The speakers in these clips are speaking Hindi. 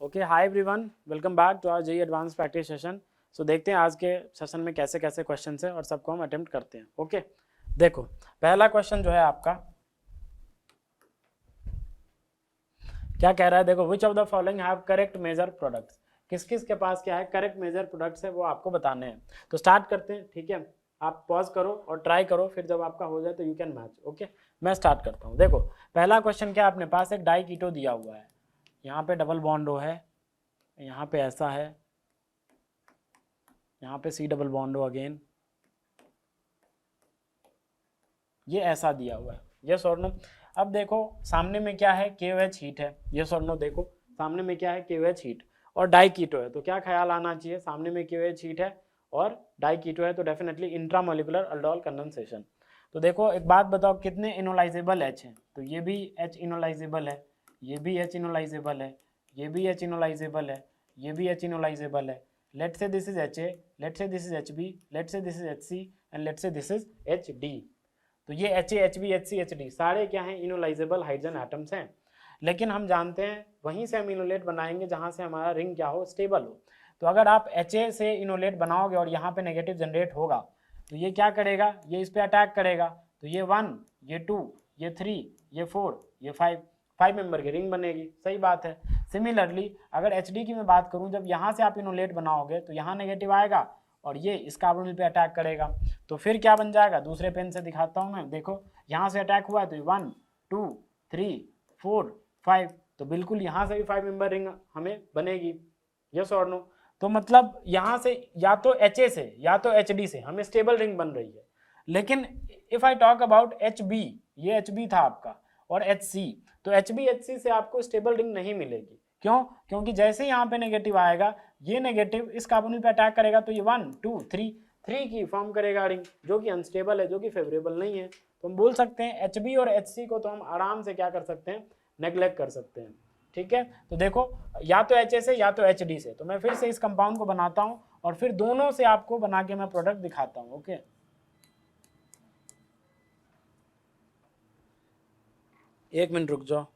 Okay, hi everyone, welcome back to our JEE advance practice session. So देखते हैं आज के सेशन में कैसे कैसे क्वेश्चन है और सबको हम अटेम्प्ट करते हैं। ओके, देखो पहला क्वेश्चन जो है आपका क्या कह रहा है। देखो, which of the following have correct major products, किस किस के पास क्या है करेक्ट मेजर प्रोडक्ट्स है वो आपको बताने हैं। तो स्टार्ट करते हैं, ठीक है। आप पॉज करो और ट्राई करो, फिर जब आपका हो जाए तो यू कैन मैच। ओके, मैं स्टार्ट करता हूँ। देखो पहला क्वेश्चन क्या, अपने पास एक डाई कीटो दिया हुआ है, यहाँ पे डबल बॉन्ड हो है, यहाँ पे ऐसा है, यहाँ पे सी डबल बॉन्ड हो अगेन, ये ऐसा दिया हुआ है। यस और नो। अब देखो सामने में क्या है, KOH हीट है। यस और नो। देखो सामने में क्या है, KOH हीट और डाई कीटो है। तो क्या ख्याल आना चाहिए, सामने में KOH हीट है और डाई कीटो है तो डेफिनेटली इंट्रामोलिकुलर अल्डोल कंडेंसेशन। तो देखो एक बात बताओ, कितने इनोलाइजेबल H हैं। तो ये भी H इनोलाइजेबल है, ये भी H इनोलाइजेबल है, ये भी H इनोलाइजेबल है, ये भी H इनोलाइजेबल है। Let's say this is HA, let's say this is HB, let's say this is HC and let's say this is HD। तो ये HA, HB, HC, HD सारे क्या हैं, इनोलाइजेबल हाइड्रोजन एटम्स हैं। लेकिन हम जानते हैं वहीं से हम इनोलेट बनाएंगे जहां से हमारा रिंग क्या हो, स्टेबल हो। तो अगर आप HA से इनोलेट बनाओगे और यहाँ पे नेगेटिव जनरेट होगा तो ये क्या करेगा, ये इस पे अटैक करेगा। तो ये 1, ये 2, ये 3, ये 4, ये 5 मेंबर की रिंग बनेगी। सही बात है। सिमिलरली अगर HD की मैं बात करूं, जब यहाँ से आप इनोलेट बनाओगे तो यहाँ नेगेटिव आएगा और ये इस कार्बोनिल पे अटैक करेगा। तो फिर क्या बन जाएगा, दूसरे पेन से दिखाता हूँ मैं। देखो यहाँ से अटैक हुआ है तो 1, 2, 3, 4, 5, तो बिल्कुल यहाँ से भी 5 मेंबर रिंग हमें बनेगी। यस और नो। तो मतलब यहाँ से या तो HA से या तो HD से हमें स्टेबल रिंग बन रही है। लेकिन if I talk about HB, ये HB था आपका, और HC, तो HB HC से आपको स्टेबल रिंग नहीं मिलेगी। क्यों? क्योंकि जैसे ही यहाँ पे नेगेटिव आएगा, ये नेगेटिव इस कार्बोनिल पे अटैक करेगा तो ये 1, 2, 3 की फॉर्म करेगा रिंग, जो कि अनस्टेबल है, जो कि फेवरेबल नहीं है। तो हम बोल सकते हैं HB और HC को तो हम आराम से क्या कर सकते हैं, नेग्लेक्ट कर सकते हैं। ठीक है। तो देखो या तो HA से या तो HD से। तो मैं फिर से इस कंपाउंड को बनाता हूं और फिर दोनों से आपको बना के मैं प्रोडक्ट दिखाता हूं। ओके, एक मिनट रुक जाओ।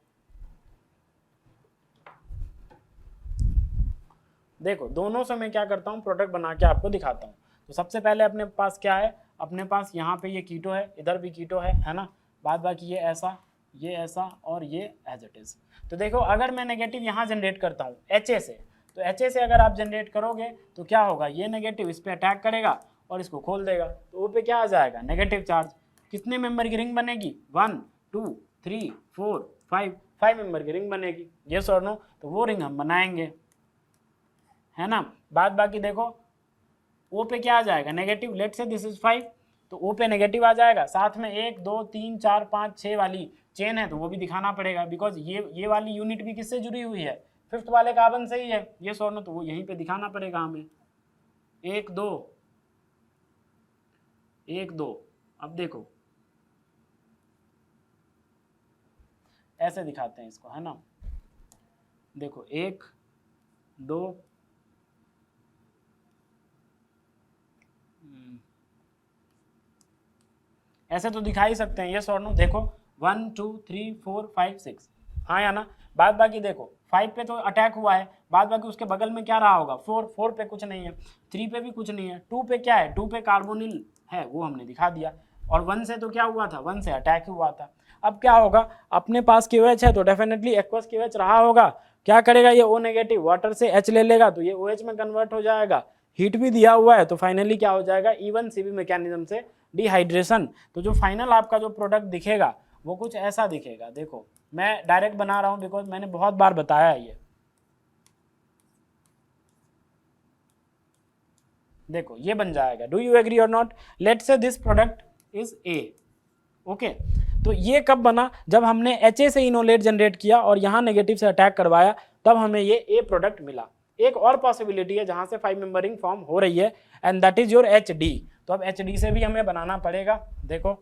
देखो दोनों से मैं क्या करता हूँ, प्रोडक्ट बना के आपको दिखाता हूँ। तो सबसे पहले अपने पास क्या है, अपने पास यहाँ पे ये कीटो है, इधर भी कीटो है ना। बाद बाकी ये ऐसा और ये एज इट इज। तो देखो अगर मैं नेगेटिव यहाँ जनरेट करता हूँ HA से, तो HA से अगर आप जनरेट करोगे तो क्या होगा, ये नेगेटिव इस पर अटैक करेगा और इसको खोल देगा। तो वो पे क्या आ जाएगा, नेगेटिव चार्ज। कितने मेंबर की रिंग बनेगी, 1, 2, 3, 4, 5 मेंबर की रिंग बनेगी। यस और नो। तो वो रिंग हम बनाएंगे, है ना। बाद बाकी देखो O पे क्या आ जाएगा, नेगेटिव। लेट से दिस इज 5, तो O पे नेगेटिव आ जाएगा। साथ में 1, 2, 3, 4, 5, 6 वाली चेन है तो वो भी दिखाना पड़ेगा, बिकॉज ये वाली यूनिट भी किससे जुड़ी हुई है, 5th वाले कार्बन से ही है। ये सोनो, तो वो यहीं पे दिखाना पड़ेगा हमें। 1, 2, 1, 2। अब देखो ऐसे दिखाते हैं इसको, है ना। देखो 1, 2, ऐसे तो दिखा ही सकते हैं। ये और नो। देखो 1, 2, 3, 4, 5, 6, हाँ या ना। बाद बाकी देखो 5 पे तो अटैक हुआ है, बाद बाकी उसके बगल में क्या रहा होगा, 4 पे कुछ नहीं है, 3 पे भी कुछ नहीं है, 2 पे क्या है, 2 पे कार्बोनिल है, वो हमने दिखा दिया। और 1 से तो क्या हुआ था, 1 से अटैक हुआ था। अब क्या होगा, अपने पास KOH है तो डेफिनेटली एक्वस KOH रहा होगा। क्या करेगा, ये O नेगेटिव वाटर से H ले लेगा तो ये OH में कन्वर्ट हो जाएगा। हीट भी दिया हुआ है तो फाइनली क्या हो जाएगा, E1CB मैकेनिज्म से डिहाइड्रेशन। तो जो फाइनल आपका जो प्रोडक्ट दिखेगा वो कुछ ऐसा दिखेगा। देखो मैं डायरेक्ट बना रहा हूं बिकॉज मैंने बहुत बार बताया ये। देखो ये बन जाएगा, डू यू एग्री और not. Let's say this product is A। Okay, तो ये कब बना, जब हमने HA से इनोलेट जनरेट किया और यहाँ नेगेटिव से अटैक करवाया, तब हमें ये A प्रोडक्ट मिला। एक और पॉसिबिलिटी है जहां से 5 मेंबर रिंग फॉर्म हो रही है and that is your HD। तो अब HD से भी हमें बनाना पड़ेगा। देखो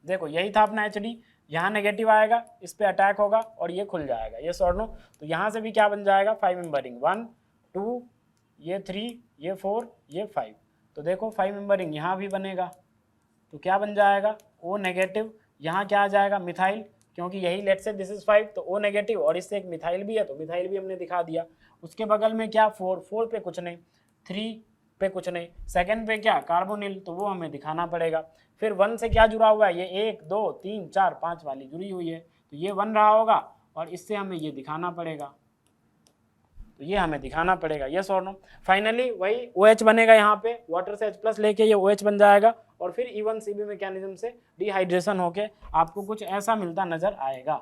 देखो यही था अपना HD। यहाँ नेगेटिव आएगा, इस पे अटैक होगा और ये खुल जाएगा। ये और नो। तो यहाँ से भी क्या बन जाएगा, 5 मेंबर रिंग, 1, 2, ये 3, ये 4, ये 5। तो देखो 5 मेंबरिंग यहाँ भी बनेगा, तो क्या बन जाएगा O नेगेटिव, यहाँ क्या आ जाएगा मिथाइल, क्योंकि यही लेट से दिस इज 5 तो O नेगेटिव, और इससे एक मिथाइल भी है तो मिथाइल भी हमने दिखा दिया। उसके बगल में क्या 4 पे कुछ नहीं, 3 पे कुछ नहीं, सेकंड पे क्या कार्बोनिल, तो वो हमें दिखाना पड़ेगा। फिर 1 से क्या जुड़ा हुआ है, ये 1 2 3 4 5 वाली जुड़ी हुई है, तो ये 1 रहा होगा और इससे हमें ये दिखाना पड़ेगा, तो ये हमें दिखाना पड़ेगा, यस और नो। फाइनली वही OH बनेगा यहाँ पे, वाटर से H+ लेके ये OH बन जाएगा और फिर E1CB मैकेनिज्म से डिहाइड्रेशन होके आपको कुछ ऐसा मिलता नजर आएगा।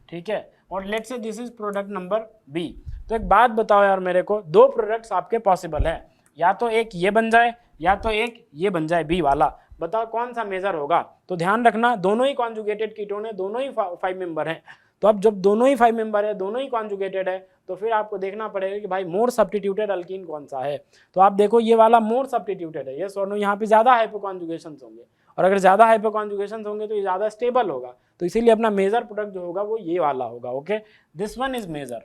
ठीक है, और let's say this is product number B. तो एक बात बताओ यार मेरे को, दो प्रोडक्ट्स आपके पॉसिबल है, या तो एक ये बन जाए या तो एक ये बन जाए बी वाला, बताओ कौन सा मेजर होगा। तो ध्यान रखना दोनों ही कॉन्जुगेटेड कीटोन है, दोनों ही 5 मेंबर हैं, तो अब जब दोनों ही 5 मेंबर है, दोनों ही कॉन्जुगेटेड है, तो फिर आपको देखना पड़ेगा कि भाई मोर सब्स्टिट्यूटेड अल्कीन कौन सा है। तो आप देखो ये वाला मोर सब्स्टिट्यूटेड है, ये सोनो, यहाँ पे ज्यादा हाइपोकॉन्जुगेशंस होंगे, और अगर ज्यादा हाइपोकॉन्जुगेशंस होंगे तो ये ज्यादा स्टेबल होगा, तो इसीलिए अपना मेजर प्रोडक्ट जो होगा वो ये वाला होगा। Okay, this one is major,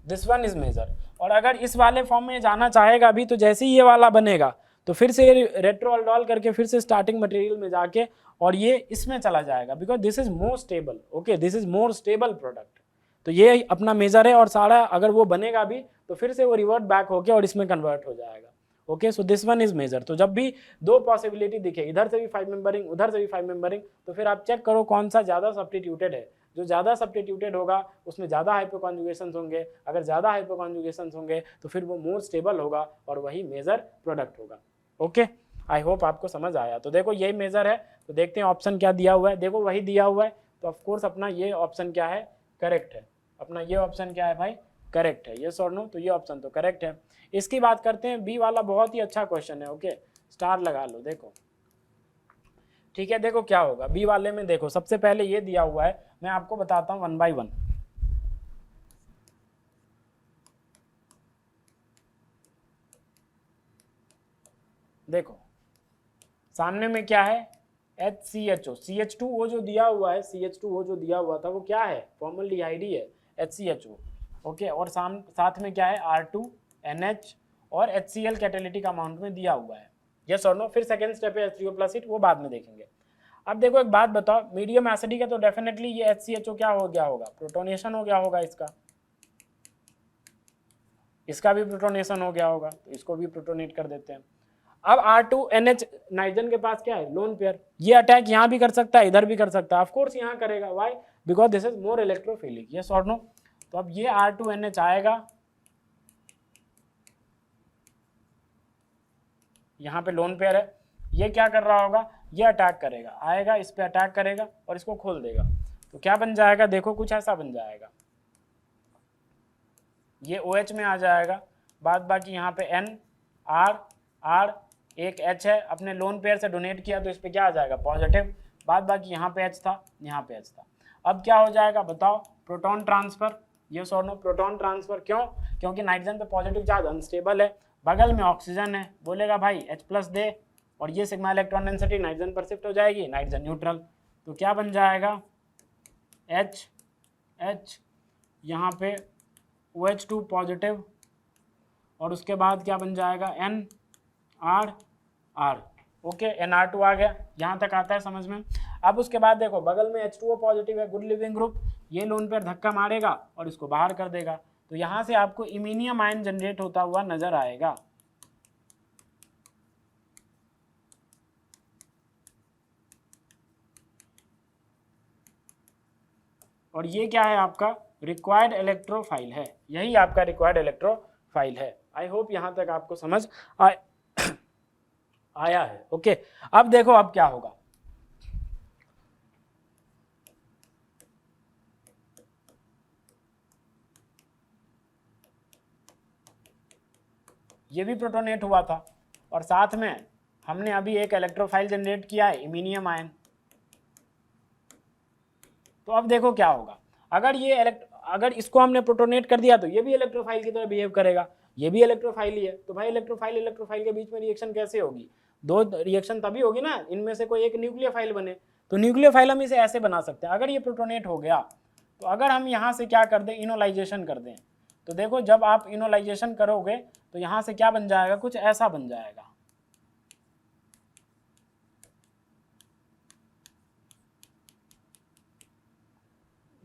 this one is major. और अगर इस वाले फॉर्म में जाना चाहेगा भी तो जैसे ही ये वाला बनेगा तो फिर से रेट्रोअल्डोल करके फिर से स्टार्टिंग मटेरियल में जाके और ये इसमें चला जाएगा, because this is more stable. Okay, this is more stable product, तो ये अपना मेजर है, और सारा अगर वो बनेगा भी तो फिर से वो रिवर्ट बैक होके और इसमें कन्वर्ट हो जाएगा। Okay, so this one is major. तो जब भी दो पॉसिबिलिटी दिखे, इधर से भी 5 मेंबरिंग उधर से भी 5 मेंबरिंग, तो फिर आप चेक करो कौन सा ज्यादा सब्स्टिट्यूटेड है। जो ज़्यादा सब्स्टिट्यूटेड होगा उसमें ज़्यादा हाइपोकॉन्जुगेशंस होंगे, अगर ज़्यादा हाइपोकॉन्जुगेशंस होंगे तो फिर वो मोर स्टेबल होगा और वही मेजर प्रोडक्ट होगा। ओके, आई होप आपको समझ आया। तो देखो यही मेजर है, तो देखते हैं ऑप्शन क्या दिया हुआ है। देखो वही दिया हुआ है, तो ऑफकोर्स अपना ये ऑप्शन क्या है, करेक्ट है। अपना ये ऑप्शन क्या है भाई, करेक्ट है, यस और नो, तो ये ऑप्शन तो करेक्ट है। इसकी बात करते हैं, बी वाला बहुत ही अच्छा क्वेश्चन है। ओके, स्टार लगा लो। देखो ठीक है, देखो क्या होगा बी वाले में। देखो सबसे पहले ये दिया हुआ है, मैं आपको बताता हूं 1 by 1। देखो सामने में क्या है, HCHO, CH2 वो जो दिया हुआ है, CH2 वो जो दिया हुआ था वो क्या है, फॉर्मल्डिहाइड ही है, HCHO। ओके, और साथ में क्या है, R2NH और HCl कैटालिटिक अमाउंट में दिया हुआ है, यस और नो। फिर सेकेंड स्टेप है H3O+ वो बाद में देखेंगे। अब देखो एक बात बताओ, मीडियम एसिडिक है तो डेफिनेटली ये HCHO क्या हो गया होगा, प्रोटोनेशन हो गया होगा इसका भी प्रोटोनेशन हो गया होगा, तो इसको भी प्रोटोनेट कर देते हैं। अब R2NH नाइट्रोजन के पास क्या है, लोन पेयर, ये अटैक यहाँ भी कर सकता है, इधर भी कर सकता है, ऑफ कोर्स यहाँ करेगा, why, because this is more electrophilic, yes और नो। तो अब ये R2NH आएगा, यहाँ पे लोन पेयर है, ये क्या कर रहा होगा, ये अटैक करेगा, आएगा इस पे अटैक करेगा और इसको खोल देगा, तो क्या बन जाएगा, देखो कुछ ऐसा बन जाएगा, ये OH में आ जाएगा, बाद बाकी यहाँ पे N R एक H है, अपने लोन पेयर से डोनेट किया तो इस पे क्या आ जाएगा, पॉजिटिव, बाद बाकी यहाँ पे H था, यहाँ पे H था। अब क्या हो जाएगा बताओ, प्रोटॉन ट्रांसफर, ये और नो, प्रोटॉन ट्रांसफर क्यों, क्योंकि नाइट्रोजन पे पॉजिटिव चार्ज अनस्टेबल है, बगल में ऑक्सीजन है, बोलेगा भाई H+ दे, और ये सिग्मा इलेक्ट्रॉन डेंसिटी नाइट्रोजन पर शिफ्ट हो जाएगी, नाइट्रोजन न्यूट्रल, तो क्या बन जाएगा, H यहाँ पे OH2 पॉजिटिव, और उसके बाद क्या बन जाएगा, NR। ओके, NR2 आ गया, यहाँ तक आता है समझ में। अब उसके बाद देखो बगल में H2O पॉजिटिव है, गुड लिविंग ग्रुप, ये लोन पर धक्का मारेगा और इसको बाहर कर देगा, तो यहाँ से आपको इमीनियम आयन जनरेट होता हुआ नजर आएगा। और ये क्या है आपका रिक्वायर्ड इलेक्ट्रोफाइल है, यही आपका रिक्वायर्ड इलेक्ट्रोफाइल है। आई होप यहाँ तक आपको समझ आया है। ओके, अब देखो अब क्या होगा, ये भी प्रोटोनेट हुआ था और साथ में हमने अभी एक इलेक्ट्रोफाइल जनरेट किया है, इमीनियम आयन। तो अब देखो क्या होगा, अगर इसको हमने प्रोटोनेट कर दिया तो ये भी इलेक्ट्रोफाइल की तरह बिहेव करेगा, ये भी इलेक्ट्रोफाइल ही है, तो भाई इलेक्ट्रोफाइल के बीच में रिएक्शन कैसे होगी, दो रिएक्शन तभी होगी ना, इनमें से कोई एक न्यूक्लियोफाइल बने, तो न्यूक्लियोफाइल हम इसे ऐसे बना सकते हैं। अगर ये प्रोटोनेट हो गया तो अगर हम यहाँ से क्या कर दें, इनोलाइजेशन कर दें, तो देखो जब आप इनोलाइजेशन करोगे तो यहाँ से क्या बन जाएगा, कुछ ऐसा बन जाएगा।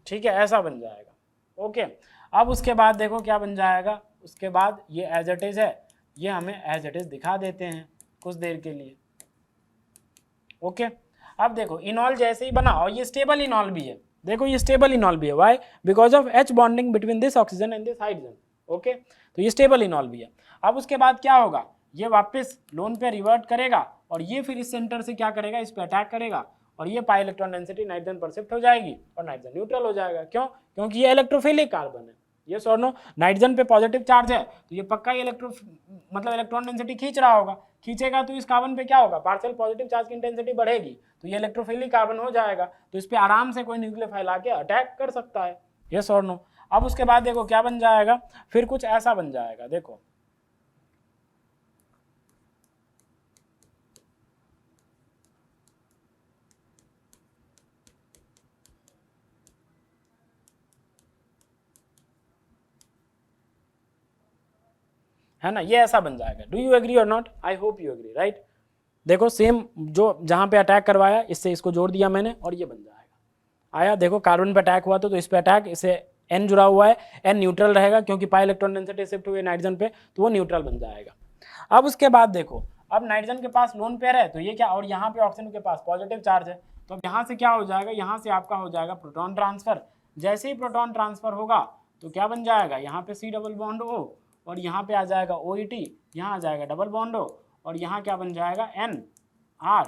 ठीक है, ऐसा बन जाएगा। ओके, अब उसके बाद देखो क्या बन जाएगा, उसके बाद ये एज इट इज है, ये हमें एज इट इज दिखा देते हैं कुछ देर के लिए। ओके, अब देखो इनॉल जैसे ही बना, और ये स्टेबल इनॉल भी है, देखो ये स्टेबल इनॉल भी है। Why? Because of H bonding between this oxygen and this hydrogen. Okay, तो ये स्टेबल इनॉल भी है। अब उसके बाद क्या होगा, ये वापस लोन पे रिवर्ट करेगा और ये फिर इस सेंटर से क्या करेगा, इस पे अटैक करेगा और ये पाई इलेक्ट्रॉन डेंसिटी नाइट्रोजन पर शिफ्ट हो जाएगी और नाइट्रोजन न्यूट्रल हो जाएगा। क्यों? क्योंकि ये इलेक्ट्रोफिलिक कार्बन है। ये सोनो नाइट्रोजन पे पॉजिटिव चार्ज है तो ये पक्का ही इलेक्ट्रॉन डेंसिटी खींच रहा होगा, खींचेगा तो इस कार्बन पे क्या होगा, पार्शियल पॉजिटिव चार्ज की इंटेंसिटी बढ़ेगी, तो ये इलेक्ट्रोफिलिक कार्बन हो जाएगा, तो इस पे आराम से कोई न्यूक्लियोफाइल आके अटैक कर सकता है। यस और नो? अब उसके बाद देखो क्या बन जाएगा, फिर कुछ ऐसा बन जाएगा। देखो है ना, ये ऐसा बन जाएगा। डू यू एग्री और not? I hope you agree, right. देखो सेम जो जहां पे अटैक करवाया इससे इसको जोड़ दिया मैंने और ये बन जाएगा। आया, देखो कार्बन पे अटैक हुआ तो इस पे अटैक, इसे N जुड़ा हुआ है, N न्यूट्रल रहेगा क्योंकि पाई इलेक्ट्रॉन डेंसिटी शिफ्ट हुई नाइट्रोजन पे तो वो न्यूट्रल बन जाएगा। अब उसके बाद देखो, अब नाइट्रोजन के पास लोन पेयर है तो ये क्या, और यहाँ पे ऑक्सीजन के पास पॉजिटिव चार्ज है, तो अब यहाँ से क्या हो जाएगा, यहाँ से आपका हो जाएगा प्रोटॉन ट्रांसफर। जैसे ही प्रोटॉन ट्रांसफर होगा तो क्या बन जाएगा, यहाँ पे C डबल बॉन्ड O और यहाँ पे आ जाएगा OET, यहाँ आ जाएगा डबल बॉन्ड O और यहाँ क्या बन जाएगा N R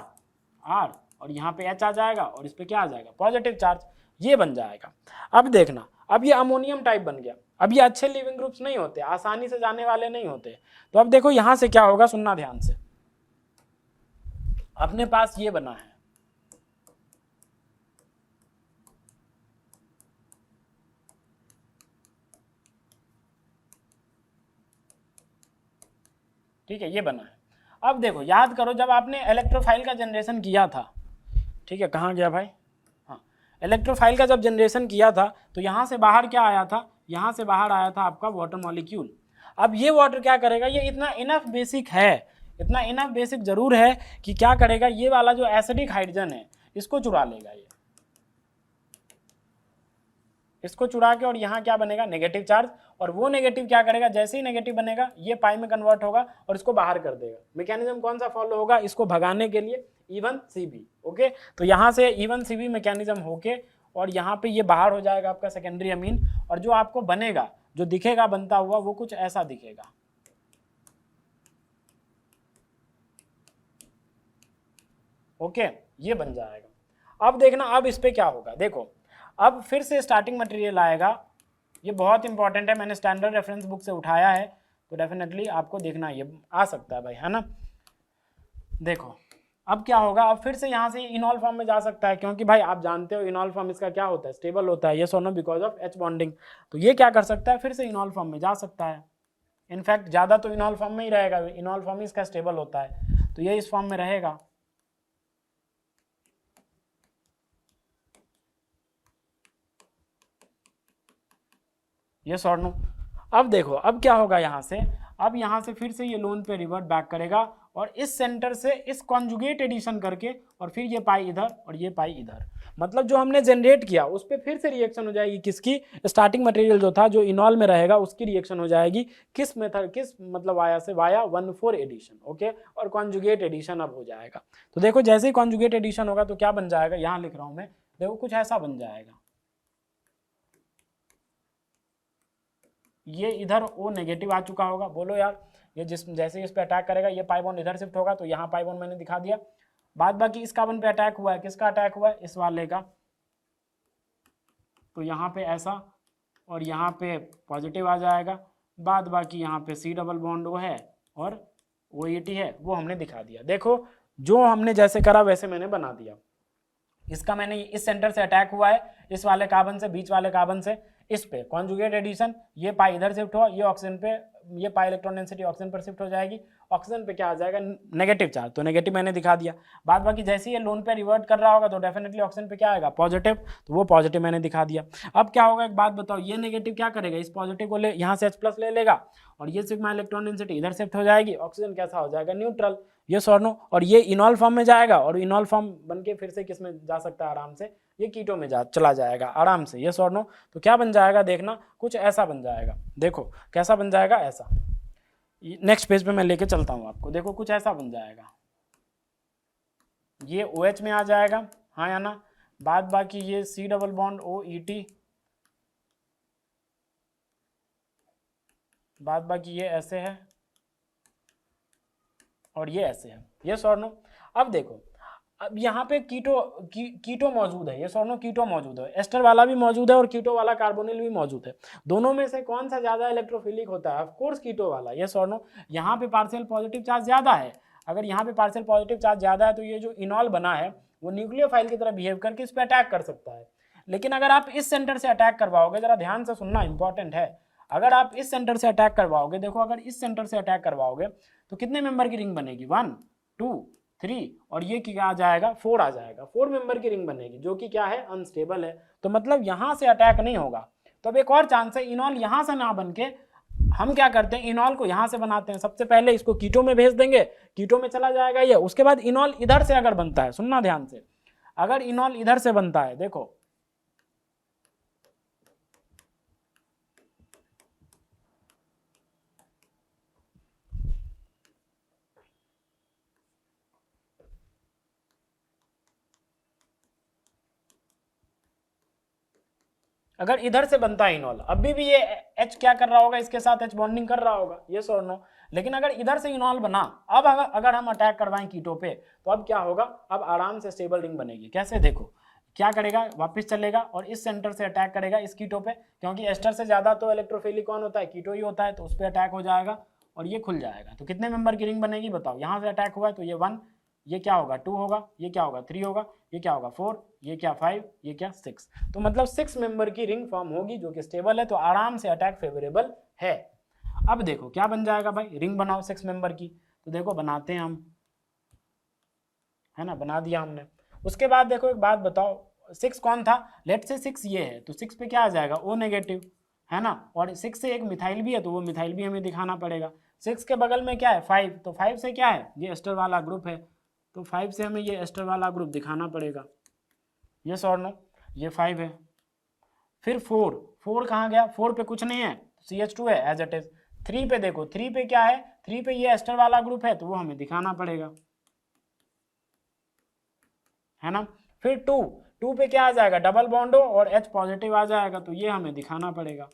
R और यहाँ पे H आ जाएगा और इस पे क्या आ जाएगा, पॉजिटिव चार्ज। ये बन जाएगा। अब देखना, अब ये अमोनियम टाइप बन गया। अब ये अच्छे लिविंग ग्रुप्स नहीं होते, आसानी से जाने वाले नहीं होते। तो अब देखो यहाँ से क्या होगा, सुनना ध्यान से। अपने पास ये बना है, ठीक है, ये बना है। अब देखो याद करो जब आपने इलेक्ट्रोफाइल का जनरेशन किया था, ठीक है, कहाँ गया भाई, हाँ, इलेक्ट्रोफाइल का जब जनरेशन किया था तो यहाँ से बाहर क्या आया था, यहाँ से बाहर आया था आपका वाटर मॉलिक्यूल। अब ये वाटर क्या करेगा, ये इतना इनफ बेसिक है, इतना इनफ बेसिक जरूर है कि क्या करेगा, ये वाला जो एसिडिक हाइड्रोजन है इसको चुरा लेगा, ये इसको चुरा के, और यहाँ क्या बनेगा, नेगेटिव चार्ज, और वो नेगेटिव क्या करेगा, जैसे ही नेगेटिव बनेगा ये पाई में कन्वर्ट होगा और इसको बाहर कर देगा। मैकेनिज्म कौन सा फॉलो होगा, इसको भगाने के लिए E1CB। ओके, तो यहाँ से E1CB मैकेनिज्म होके और यहाँ पे ये बाहर हो जाएगा आपका सेकेंडरी अमीन, और जो आपको बनेगा, जो दिखेगा बनता हुआ, वो कुछ ऐसा दिखेगा। ओके, ये बन जाएगा। अब देखना, अब इस पे क्या होगा, देखो अब फिर से स्टार्टिंग मटेरियल आएगा। ये बहुत इंपॉर्टेंट है, मैंने स्टैंडर्ड रेफरेंस बुक से उठाया है तो डेफिनेटली आपको देखना ये आ सकता है भाई, है ना। देखो अब क्या होगा, अब फिर से यहाँ से इनॉल फॉर्म में जा सकता है, क्योंकि भाई आप जानते हो इनॉल फॉर्म इसका क्या होता है, स्टेबल होता है, ये सोनो बिकॉज ऑफ H बॉन्डिंग। तो ये क्या कर सकता है, फिर से इनॉल फॉर्म में जा सकता है। इनफैक्ट ज़्यादा तो इनॉल फॉर्म में ही रहेगा, इनॉल फॉर्म ही इसका स्टेबल होता है, तो ये इस फॉर्म में रहेगा। यस और नो? अब देखो अब क्या होगा यहाँ से, अब यहाँ से फिर से ये लोन पे रिवर्ट बैक करेगा और इस सेंटर से इस कॉन्जुगेट एडिशन करके और फिर ये पाई इधर और ये पाई इधर, मतलब जो हमने जनरेट किया उस पर फिर से रिएक्शन हो जाएगी। किसकी? स्टार्टिंग मटेरियल जो था जो इनॉल में रहेगा उसकी रिएक्शन हो जाएगी। किस मेथड, किस मतलब वाया से, वाया 1,4 एडिशन। ओके, और कॉन्जुगेट एडिशन अब हो जाएगा। तो देखो जैसे ही कॉन्जुगेट एडिशन होगा तो क्या बन जाएगा, यहाँ लिख रहा हूँ मैं, देखो कुछ ऐसा बन जाएगा। ये इधर O नेगेटिव आ चुका होगा, बोलो यार, ये जैसे ही इस पे अटैक करेगा ये पाई बॉन्ड इधर शिफ्ट होगा, तो यहाँ पाई बॉन्ड मैंने दिखा दिया। बाद बाकी इस कार्बन पे अटैक हुआ है, किसका अटैक हुआ है, इस वाले का, तो यहाँ पे ऐसा और यहाँ पे पॉजिटिव आ जाएगा। बाद बाकी यहाँ पे C डबल बॉन्ड O है और OET है, वो हमने दिखा दिया। देखो जो हमने जैसे करा वैसे मैंने बना दिया। इसका मैंने इस सेंटर से अटैक हुआ है, इस वाले कार्बन से, बीच वाले कार्बन से, इस पे कॉन्जुगेट एडिशन, ये पाई इधर शिफ्ट हुआ, ये ऑक्सीजन पे, ये पाई इलेक्ट्रॉन डेंसिटी ऑक्सीजन पर शिफ्ट हो जाएगी ऑक्सीजन पे क्या आ जाएगा, नेगेटिव चार्ज, तो नेगेटिव मैंने दिखा दिया। बाद बाकी जैसे ही ये लोन पे रिवर्ट कर रहा होगा तो डेफिनेटली ऑक्सीजन पे क्या आएगा, पॉजिटिव, तो वो पॉजिटिव मैंने दिखा दिया। अब क्या होगा एक बात बताओ, ये नेगेटिव क्या करेगा, इस पॉजिटिव को ले यहाँ से H+ ले लेगा और ये सिग्मा इलेक्ट्रॉन डेंसिटी इधर शिफ्ट हो जाएगी, ऑक्सीजन कैसा हो जाएगा, न्यूट्रल, ये सॉर्नो, और ये इनॉल फॉर्म में जाएगा और इनॉल फॉर्म बन के फिर से किस में जा सकता है आराम से, ये कीटो में चला जाएगा आराम से, ये सॉर्नो। तो क्या बन जाएगा देखना, कुछ ऐसा बन जाएगा, देखो कैसा बन जाएगा, ऐसा, नेक्स्ट पेज पे मैं लेके चलता हूँ आपको, देखो कुछ ऐसा बन जाएगा, ये OH में आ जाएगा, हाँ या ना, बाद बाकी ये C डबल बॉन्ड OET, बाद बाकी ये ऐसे है और ये ऐसे है, ये सॉर्नो। अब देखो, अब यहाँ पे कीटो मौजूद है, ये सॉर्नो कीटो मौजूद है, एस्टर वाला भी मौजूद है और कीटो वाला कार्बोनिल भी मौजूद है, दोनों में से कौन सा ज्यादा इलेक्ट्रोफिलिक होता है, ऑफ कोर्स कीटो वाला, ये सॉर्नो। यहाँ पे पार्शियल पॉजिटिव चार्ज ज्यादा है, अगर यहाँ पे पार्शियल पॉजिटिव चार्ज ज्यादा है तो ये जो इनॉल बना है वो न्यूक्लियोफाइल की तरह बिहेव करके इस पर अटैक कर सकता है। लेकिन अगर आप इस सेंटर से अटैक करवाओगे, जरा ध्यान से सुनना, इंपॉर्टेंट है, अगर आप इस सेंटर से अटैक करवाओगे, देखो अगर इस सेंटर से अटैक करवाओगे तो कितने मेंबर की रिंग बनेगी, 1 2 3 और ये क्या आ जाएगा, 4 आ जाएगा, 4 मेंबर की रिंग बनेगी जो कि क्या है, अनस्टेबल है, तो मतलब यहां से अटैक नहीं होगा। तो अब एक और चांस है, इनॉल यहां से ना बन के हम क्या करते हैं, इनॉल को यहां से बनाते हैं, सबसे पहले इसको कीटो में भेज देंगे, कीटो में चला जाएगा ये, उसके बाद इनॉल इधर से अगर बनता है, सुनना ध्यान से, अगर इनॉल इधर से बनता है, देखो अगर इधर से बनता है इनॉल, अभी भी ये H क्या कर रहा होगा, इसके साथ H बॉन्डिंग कर रहा होगा, ये और नो, लेकिन अगर इधर से इनॉल बना, अब अगर हम अटैक करवाएं कीटो पे तो अब क्या होगा, अब आराम से स्टेबल रिंग बनेगी, कैसे, देखो क्या करेगा, वापस चलेगा और इस सेंटर से अटैक करेगा इस कीटो पे, क्योंकि एस्टर से ज्यादा तो इलेक्ट्रोफिलिक कौन होता है, कीटो ही होता है, तो उस पर अटैक हो जाएगा और ये खुल जाएगा। तो कितने मेंबर की रिंग बनेगी बताओ, यहाँ से अटैक हुआ है तो ये 1, ये क्या होगा 2 होगा, ये क्या होगा 3 होगा, ये क्या होगा 4, ये क्या 5, ये क्या 6, तो मतलब 6 मेंबर की रिंग फॉर्म होगी जो कि स्टेबल है, तो आराम से अटैक फेवरेबल है। अब देखो क्या बन जाएगा भाई, रिंग बनाओ 6 मेंबर की, तो देखो बनाते हैं हम, है ना, बना दिया हमने। उसके बाद देखो एक बात बताओ, 6 कौन था, लेट से 6 ये है, तो 6 पे क्या आ जाएगा, O नेगेटिव, है ना, और 6 से एक मिथाइल भी है तो वो मिथाइल भी हमें दिखाना पड़ेगा। 6 के बगल में क्या है 5, तो 5 से क्या है, ये एस्टर वाला ग्रुप है, तो 5 से हमें ये एस्टर वाला ग्रुप दिखाना पड़ेगा, यस और नो, ये 5 है। फिर 4 कहाँ गया, 4 पे कुछ नहीं है, CH2 है एज इट इज। 3 पे देखो, 3 पे क्या है, 3 पे ये एस्टर वाला ग्रुप है तो वो हमें दिखाना पड़ेगा, है ना। फिर 2 पे क्या आ जाएगा, डबल बॉन्डो और H पॉजिटिव आ जाएगा, तो ये हमें दिखाना पड़ेगा,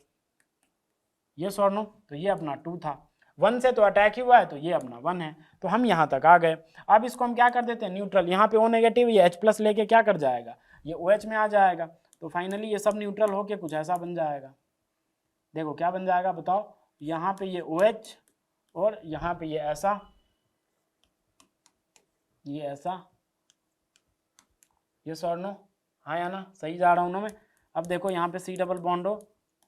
यस और नो, तो ये अपना 2 था। 1 से तो अटैक ही हुआ है तो ये अपना 1 है, तो हम यहाँ तक आ गए। अब इसको हम क्या कर देते हैं, न्यूट्रल, यहाँ पे O नेगेटिव, ये H+ लेके क्या कर जाएगा, ये OH में आ जाएगा, तो फाइनली ये सब न्यूट्रल होके कुछ ऐसा बन जाएगा। देखो क्या बन जाएगा बताओ, यहाँ पे ये OH और यहाँ पे ये ऐसा, ये ऐसा, यस और नो, हाँ या ना, सही जा रहा हूँ ना मैं। अब देखो यहाँ पे C डबल बॉन्डो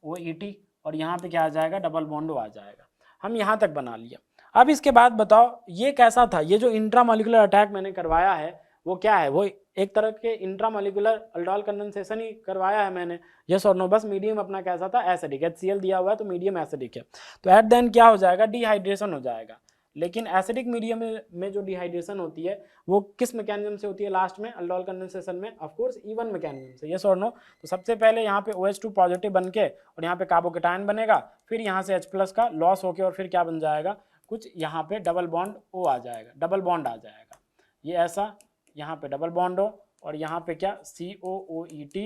OET और यहाँ पे क्या आ जाएगा, डबल बॉन्डो आ जाएगा। हम यहाँ तक बना लिया। अब इसके बाद बताओ ये कैसा था, ये जो इंट्रामोलिकुलर अटैक मैंने करवाया है वो क्या है, वो एक तरह के इंट्रामोलिकुलर अल्डोल कंडेंसेशन ही करवाया है मैंने, यस और नो। बस मीडियम अपना कैसा था, एसिडिक, HCl दिया हुआ है तो मीडियम एसिडिक है, तो एट द एंड क्या हो जाएगा, डिहाइड्रेशन हो जाएगा। लेकिन एसिडिक मीडियम में जो डिहाइड्रेशन होती है वो किस मैकेनिज्म से होती है, लास्ट में अल्डोल कंडेंसेशन में, ऑफ कोर्स इवन मैकेनिज्म से, यस और नो। तो सबसे पहले यहाँ पे OH2 पॉजिटिव बन के और यहाँ पे कार्बोकेटायन बनेगा, फिर यहाँ से H+ का लॉस होके और फिर क्या बन जाएगा, कुछ यहाँ पे डबल बॉन्ड O आ जाएगा, डबल बॉन्ड आ जाएगा, ये ऐसा, यहाँ पे डबल बॉन्ड O और यहाँ पे क्या COOET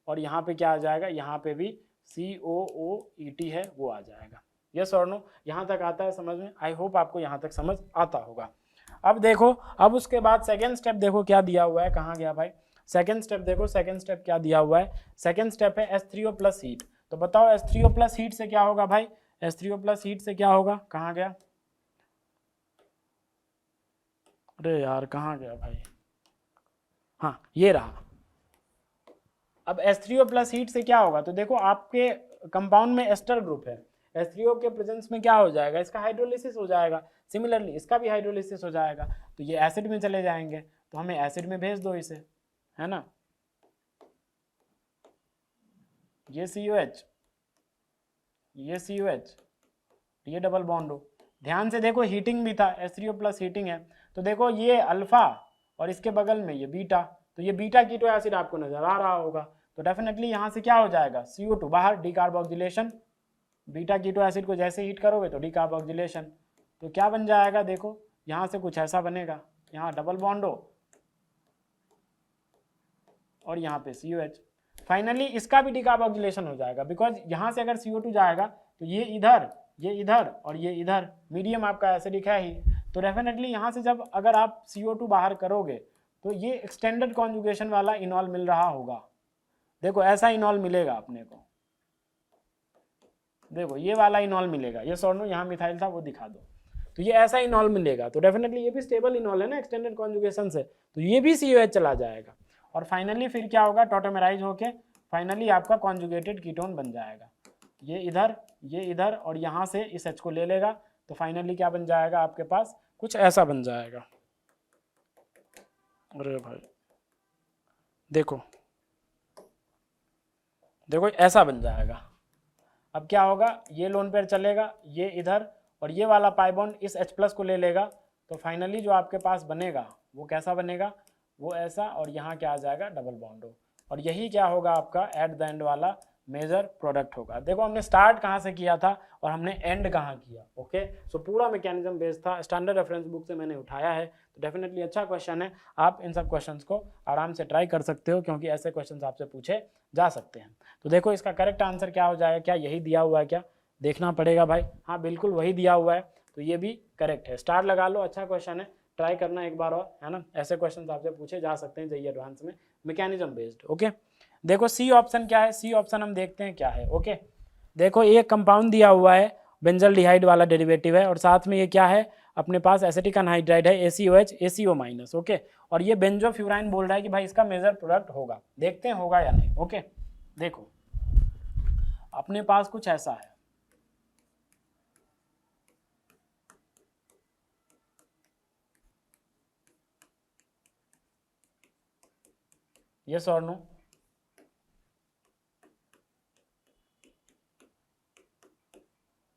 और यहाँ पे क्या आ जाएगा, यहाँ पे भी COOET है वो आ जाएगा, यस और नो। यहाँ तक आता है समझ में, आई होप आपको यहाँ तक समझ आता होगा। अब देखो, अब उसके बाद सेकेंड स्टेप देखो क्या दिया हुआ है, कहाँ गया भाई सेकेंड स्टेप, देखो सेकेंड स्टेप क्या दिया हुआ है, सेकेंड स्टेप है H3O+ हीट। तो बताओ H3O+ हीट से क्या होगा भाई, H3O+ हीट से क्या होगा, कहाँ गया, अरे यार कहाँ गया भाई, हाँ ये रहा। अब H3O+ हीट से क्या होगा, तो देखो आपके कंपाउंड में एस्टर ग्रुप है, H3O के प्रेजेंस में क्या हो जाएगा, इसका हाइड्रोलिसिस हो जाएगा, सिमिलरली इसका भी हाइड्रोलिसिस हो जाएगा, तो ये एसिड में चले जाएंगे, तो हमें एसिड में भेज दो इसे, है ना। ये COH, ये COH, ये डबल बॉन्ड हो। ध्यान से देखो हीटिंग भी था, H3O प्लस हीटिंग है, तो देखो ये अल्फा और इसके बगल में ये बीटा, तो ये बीटा कीटो एसिड आपको नजर आ रहा होगा, तो डेफिनेटली यहाँ से क्या हो जाएगा, CO2 बाहर, डीकार्बोक्सिलेशन, बीटा कीटो एसिड को जैसे हीट करोगे तो डीकार्बोक्सिलेशन, तो क्या बन जाएगा, देखो यहाँ से कुछ ऐसा बनेगा, यहाँ डबल बॉन्ड हो और यहाँ पे COH। फाइनली इसका भी डीकार्बोक्सिलेशन हो जाएगा, बिकॉज यहाँ से अगर CO2 जाएगा तो ये इधर और ये इधर, मीडियम आपका एसिडिक है ही, तो डेफिनेटली यहाँ से जब अगर आप CO2 बाहर करोगे तो ये एक्सटेंडेड कॉन्जुगेशन वाला इनॉल मिल रहा होगा। देखो ऐसा इनॉल मिलेगा अपने को, देखो ये वाला इनॉल मिलेगा, ये सॉर्नो यहाँ मिथाइल था वो दिखा दो, तो ये ऐसा इनॉल मिलेगा, तो डेफिनेटली ये भी स्टेबल इनॉल है ना एक्सटेंडेड कॉन्जुगेशन से, तो ये भी COH चला जाएगा, और फाइनली फिर क्या होगा, टॉटोमेराइज होके फाइनली आपका कॉन्जुगेटेड कीटोन बन जाएगा, ये इधर और यहाँ से इस H को ले लेगा, तो फाइनली क्या बन जाएगा आपके पास, कुछ ऐसा बन जाएगा। अरे भाई देखो ऐसा बन जाएगा। अब क्या होगा, ये लोन पेयर चलेगा, ये इधर और ये वाला पाई बॉन्ड इस H+ को ले लेगा, तो फाइनली जो आपके पास बनेगा वो कैसा बनेगा, वो ऐसा, और यहाँ क्या आ जाएगा, डबल बॉन्ड हो, और यही क्या होगा आपका एट द एंड वाला मेजर प्रोडक्ट होगा। देखो हमने स्टार्ट कहाँ से किया था और हमने एंड कहाँ किया। ओके, सो पूरा मैकेनिज्म बेस्ड था, स्टैंडर्ड रेफरेंस बुक से मैंने उठाया है, तो डेफिनेटली अच्छा क्वेश्चन है, आप इन सब क्वेश्चंस को आराम से ट्राई कर सकते हो, क्योंकि ऐसे क्वेश्चंस आपसे पूछे जा सकते हैं। तो देखो इसका करेक्ट आंसर क्या हो जाएगा, क्या यही दिया हुआ है, क्या देखना पड़ेगा भाई, हाँ बिल्कुल वही दिया हुआ है, तो ये भी करेक्ट है, स्टार लगा लो, अच्छा क्वेश्चन है, ट्राई करना एक बार और, है ना। ऐसे क्वेश्चन आपसे पूछे जा सकते हैं जेईई एडवांस में, मैकेनिज्म बेस्ड। ओके, देखो सी ऑप्शन क्या है, सी ऑप्शन हम देखते हैं क्या है। ओके, देखो एक कंपाउंड दिया हुआ है, बेंजल्डिहाइड वाला डेरिवेटिव है, और साथ में ये क्या है अपने पास एसिटिक अनहाइड्राइड है, ACOH ACO-। ओके, और ये बेंजोफ्यूराइन बोल रहा है कि भाई इसका मेजर प्रोडक्ट होगा, देखते हैं होगा या नहीं। ओके, देखो अपने पास कुछ ऐसा है, यस और नो,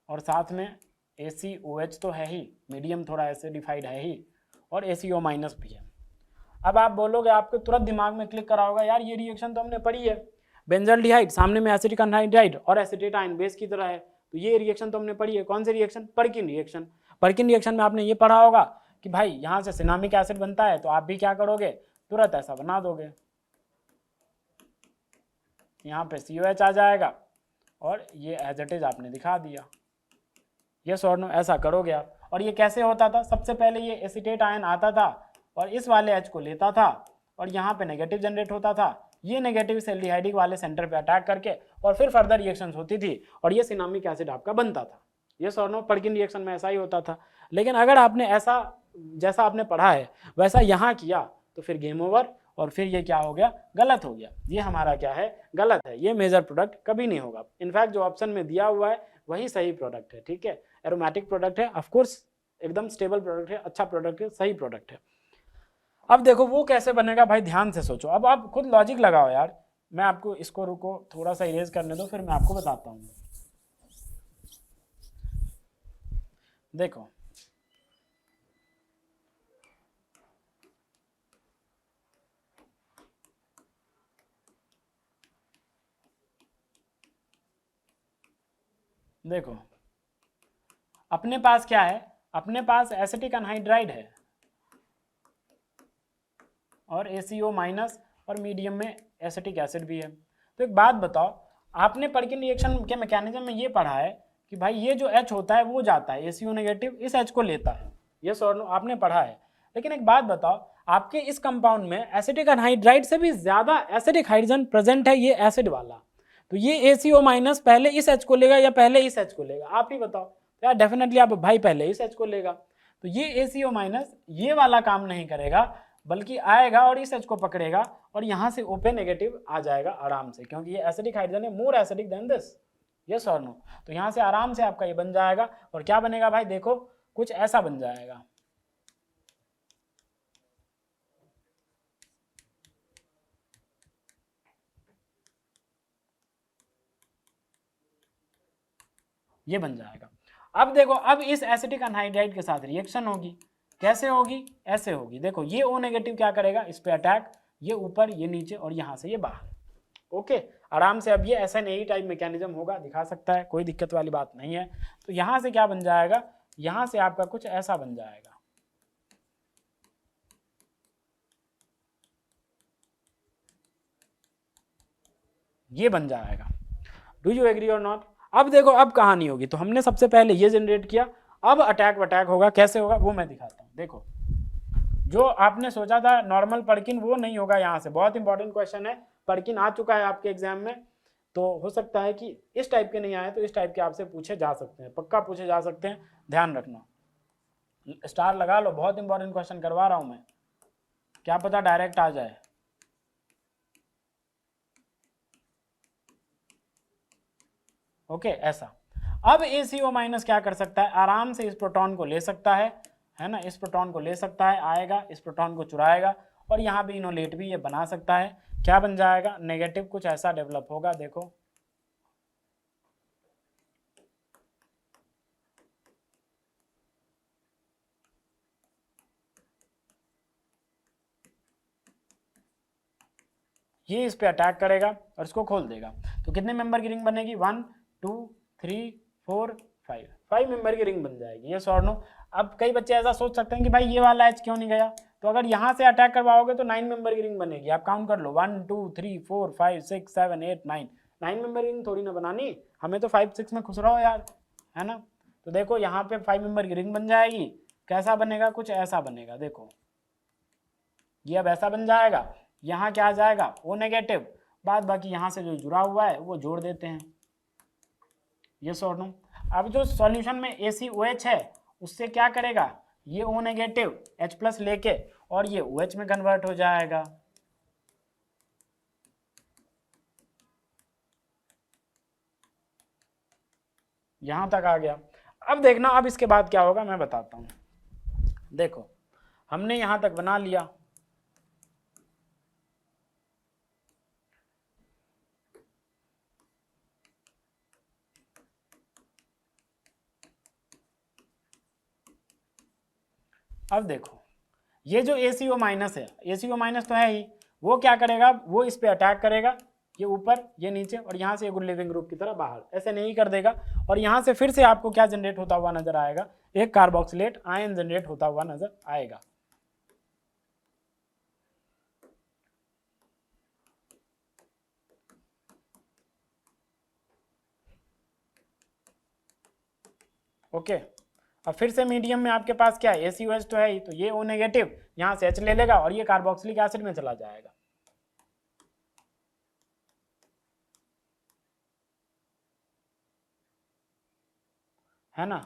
और साथ में ACOH तो है ही, मीडियम थोड़ा एसिडिफाइड है ही, और ACO- भी है। अब आप बोलोगे, आपके तुरंत दिमाग में क्लिक करा होगा, यार ये रिएक्शन तो हमने पढ़ी है, बेंजल्डिहाइड सामने में एसिटिक अनहाइड्राइड और एसिटेट आयन बेस की तरह है, तो ये रिएक्शन तो हमने पढ़ी है। कौन सी reaction, Perkin reaction. Perkin reaction में आपने ये पढ़ा होगा कि भाई यहाँ से सिनामिक एसिड बनता है, तो आप भी क्या करोगे, तुरंत ऐसा बना दोगे, यहाँ पे COH आ जाएगा और ये एज इट इज आपने दिखा दिया, यस और नो, ऐसा करोगे आप। और ये कैसे होता था, सबसे पहले ये एसिटेट आयन आता था और इस वाले H को लेता था और यहाँ पे नेगेटिव जनरेट होता था, ये नेगेटिव एल्डिहाइडिक वाले सेंटर पे अटैक करके और फिर फर्दर रिएक्शंस होती थी और ये सिनामिक एसिड आपका बनता था। यस और नो, पर्किन रिएक्शन में ऐसा ही होता था। लेकिन अगर आपने ऐसा जैसा आपने पढ़ा है वैसा यहाँ किया तो फिर गेम ओवर, और फिर ये क्या हो गया, गलत हो गया, ये हमारा क्या है, गलत है, ये मेजर प्रोडक्ट कभी नहीं होगा। इनफैक्ट जो ऑप्शन में दिया हुआ है वही सही प्रोडक्ट है, ठीक है, एरोमेटिक प्रोडक्ट है, ऑफकोर्स एकदम स्टेबल प्रोडक्ट है, अच्छा प्रोडक्ट है, सही प्रोडक्ट है। अब देखो वो कैसे बनेगा भाई, ध्यान से सोचो, अब आप खुद लॉजिक लगाओ यार, मैं आपको इसको रुको थोड़ा सा इरेज करने दो, फिर मैं आपको बताता हूँ। देखो देखो अपने पास क्या है, अपने पास एसिटिक अनहाइड्राइड है और ACO- और मीडियम में एसिटिक एसिड भी है। तो एक बात बताओ, आपने पर्किन रिएक्शन के मैकेनिज्म में ये पढ़ा है कि भाई ये जो H होता है वो जाता है ACO- इस H को लेता है, यस और नो, आपने पढ़ा है। लेकिन एक बात बताओ, आपके इस कंपाउंड में एसिटिक अनहाइड्राइड से भी ज्यादा एसिडिक हाइड्रोजन प्रेजेंट है, ये एसिड वाला, तो ये ACO- पहले इस H को लेगा या पहले इस H को लेगा, आप ही बताओ यार। डेफिनेटली आप भाई पहले इस H को लेगा, तो ये ACO- ये वाला काम नहीं करेगा, बल्कि आएगा और इस H को पकड़ेगा और यहाँ से ओपन नेगेटिव आ जाएगा आराम से, क्योंकि ये एसिडिक हाइड्रोजन है, more acidic then this, yes और नो। तो यहाँ से आराम से आपका ये बन जाएगा और क्या बनेगा भाई, देखो कुछ ऐसा बन जाएगा। ये बन जाएगा। अब देखो, अब इस एसिटिक अनहाइड्राइड के साथ रिएक्शन होगी, कैसे होगी, ऐसे होगी। देखो ये O नेगेटिव क्या करेगा, इस पे अटैक, ये ऊपर, ये नीचे, और यहाँ से ये बाहर। ओके, आराम से अब ये SN8 टाइप मैकेनिज्म होगा, दिखा सकता है, कोई दिक्कत वाली बात नहीं है। तो यहाँ से क्या बन जाएगा, यहाँ से आपका कुछ ऐसा बन जाएगा, ये बन जाएगा। डू यू एग्री और नॉट? अब देखो अब कहानी होगी, तो हमने सबसे पहले ये जनरेट किया, अब अटैक वटैक होगा, कैसे होगा वो मैं दिखाता हूँ। देखो जो आपने सोचा था नॉर्मल पर्किन, वो नहीं होगा यहाँ से। बहुत इंपॉर्टेंट क्वेश्चन है, पर्किन आ चुका है आपके एग्जाम में, तो हो सकता है कि इस टाइप के नहीं आए, तो इस टाइप के आपसे पूछे जा सकते हैं, पक्का पूछे जा सकते हैं, ध्यान रखना। स्टार लगा लो, बहुत इंपॉर्टेंट क्वेश्चन करवा रहा हूँ मैं, क्या पता डायरेक्ट आ जाए। ओके ऐसा। अब ACO- क्या कर सकता है, आराम से इस प्रोटॉन को ले सकता है ना, इस प्रोटॉन को ले सकता है, आएगा इस प्रोटॉन को चुराएगा, और यहाँ भी इनोलेट भी ये बना सकता है। क्या बन जाएगा, नेगेटिव कुछ ऐसा डेवलप होगा। देखो ये इस पे अटैक करेगा और इसको खोल देगा, तो कितने मेंबर की रिंग बनेगी, 1 2 3 4 5 मेंबर की रिंग बन जाएगी। ये और नो। अब कई बच्चे ऐसा सोच सकते हैं कि भाई ये वाला H क्यों नहीं गया, तो अगर यहाँ से अटैक करवाओगे तो 9 मेंबर की रिंग बनेगी। आप काउंट कर लो, 1 2 3 4 5 6 7 8 9 9 मेंबर रिंग थोड़ी ना बनानी, हमें तो 5 6 में खुश रहो यार, है ना। तो देखो यहाँ पे 5 मेंबर की रिंग बन जाएगी, कैसा बनेगा, कुछ ऐसा बनेगा। देखो ये अब ऐसा बन जाएगा, यहाँ क्या आ जाएगा, O नेगेटिव, बाद बाकी यहाँ से जो जुड़ा हुआ है वो जोड़ देते हैं। ये और नो। अब जो सॉल्यूशन में ACOH है उससे क्या करेगा, ये O नेगेटिव H+ लेके और ये OH में कन्वर्ट हो जाएगा। यहां तक आ गया। अब देखना, अब इसके बाद क्या होगा मैं बताता हूं। देखो हमने यहां तक बना लिया, अब देखो ये जो ACO- है, ACO- तो है ही, वो क्या करेगा, वो इस पे अटैक करेगा, ये ऊपर ये नीचे, और यहाँ से गुड लिविंग ग्रुप की तरह बाहर, ऐसे नहीं कर देगा। और यहाँ से फिर से आपको क्या जनरेट होता हुआ नजर आएगा, एक कार्बोक्सिलेट आयन जनरेट होता हुआ नजर आएगा। ओके, अब फिर से मीडियम में आपके पास क्या है, ACOH तो है ही, तो ये O नेगेटिव यहाँ से H ले लेगा और ये कार्बोक्सिलिक एसिड में चला जाएगा। है ना,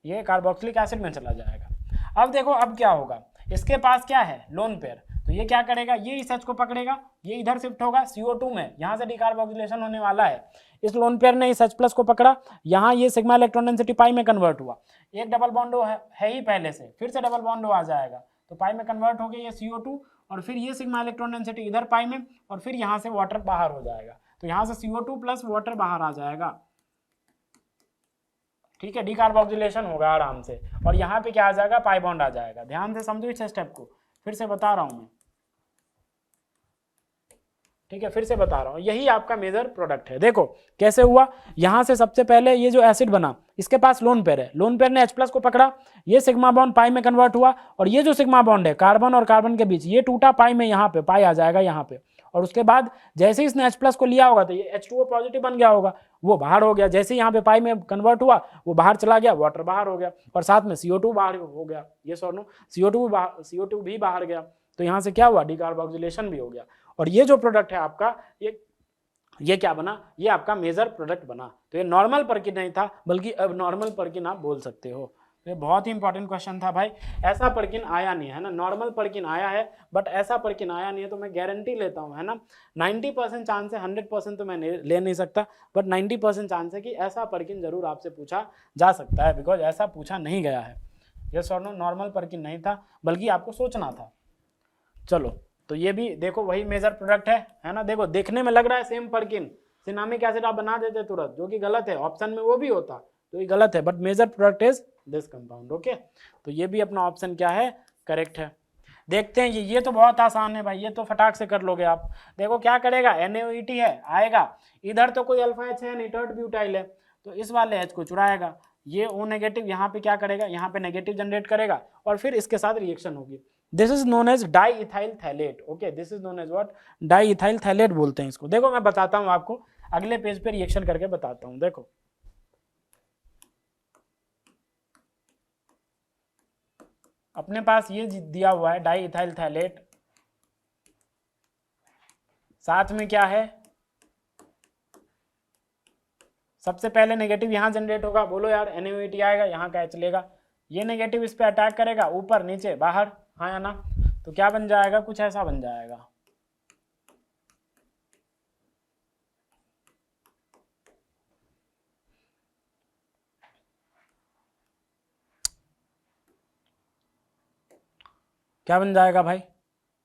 ये कार्बोक्सिलिक एसिड में चला जाएगा। अब देखो अब क्या होगा, इसके पास क्या है, लोन पेयर, तो ये क्या करेगा, ये इस H को पकड़ेगा, ये इधर शिफ्ट होगा CO2 में, यहाँ से डिकार्बोक्सिलेशन होने वाला है। इस लोन पेयर ने इस H+ को पकड़ा, यहाँ ये सिग्मा इलेक्ट्रॉन डेंसिटी पाई में कन्वर्ट हुआ, एक डबल बॉन्ड है ही पहले से, फिर से डबल बॉन्ड आ जाएगा, तो पाई में कन्वर्ट हो गया ये CO2, और फिर ये सिग्मा इलेक्ट्रॉन डेंसिटी इधर पाई में, और फिर यहाँ से वाटर बाहर हो जाएगा, तो यहाँ से CO2 प्लस वाटर बाहर आ जाएगा। ठीक है, डिकार्बोक्सिलेशन होगा आराम से, और यहाँ पे क्या आ जाएगा, पाई बॉन्ड आ जाएगा। ध्यान से समझो इस स्टेप को, फिर से बता रहा हूं मैं, ठीक है, फिर से बता रहा हूं, यही आपका मेजर प्रोडक्ट है। देखो कैसे हुआ, यहां से सबसे पहले ये जो एसिड बना, इसके पास लोन पेयर है, लोन पेयर ने H+ को पकड़ा, ये सिग्मा बॉन्ड पाई में कन्वर्ट हुआ, और ये जो सिग्मा बॉन्ड है कार्बन और कार्बन के बीच, ये टूटा पाई में, यहाँ पे पाई आ जाएगा यहाँ पे, और उसके बाद जैसे ही इसने H+ को लिया होगा तो ये H2O पॉजिटिव बन गया होगा, वो बाहर हो गया, जैसे यहाँ पे पाई में कन्वर्ट हुआ वो बाहर चला गया, वाटर बाहर हो गया, और साथ में CO2 बाहर हो गया, ये सोनो CO2 भी बाहर गया, तो यहाँ से क्या हुआ, डिकार्बोक्सिलेशन भी हो गया, और ये जो प्रोडक्ट है आपका, ये क्या बना, ये आपका मेजर प्रोडक्ट बना। तो ये नॉर्मल पर्किन नहीं था, बल्कि अब नॉर्मल पर्किन आप बोल सकते हो। तो ये बहुत ही इंपॉर्टेंट क्वेश्चन था भाई। ऐसा परकिन आया नहीं है ना, नॉर्मल परकिन आया है बट ऐसा परकिन आया नहीं है, तो मैं गारंटी लेता हूँ है ना 90% चांस है, 100% तो मैं ले नहीं सकता बट 90% चांस है कि ऐसा परकिन जरूर आपसे पूछा जा सकता है, बिकॉज ऐसा पूछा नहीं गया है। यस और नो, नॉर्मल परकिन नहीं था बल्कि आपको सोचना था। चलो तो ये भी देखो वही मेजर प्रोडक्ट है ना, देखो देखने में लग रहा है सेम परकिन, सिनामिक एसिड आप बना देते तुरंत, जो कि गलत है, ऑप्शन में वो भी होता तो ये गलत है, but major product is this compound. Okay, तो ये भी अपना ऑप्शन क्या है, करेक्ट है। देखते हैं ये तो बहुत आसान है भाई, ये तो फटाक से कर लोगे आप। देखो क्या करेगा, NaOET है आएगा, इधर तो कोई अल्फा H है नहीं, टर्ट ब्यूटाइल है, तो इस वाले H को चुराएगा, ये O नेगेटिव यहाँ पे क्या करेगा, यहाँ पे नेगेटिव जनरेट करेगा और फिर इसके साथ रिएक्शन होगी। This is known as diethyl phthalate. Okay, this is known as what, diethyl phthalate बोलते हैं इसको। देखो मैं बताता हूँ आपको, अगले पेज पे रिएक्शन करके बताता हूँ। देखो अपने पास ये दिया हुआ है डाईइथाइल थैलेट, साथ में क्या है, सबसे पहले नेगेटिव यहां जनरेट होगा, बोलो यार, NaOET आएगा, यहाँ का H लेगा, ये नेगेटिव इस पे अटैक करेगा, ऊपर नीचे बाहर, हाँ या ना, तो क्या बन जाएगा, कुछ ऐसा बन जाएगा। क्या बन जाएगा भाई,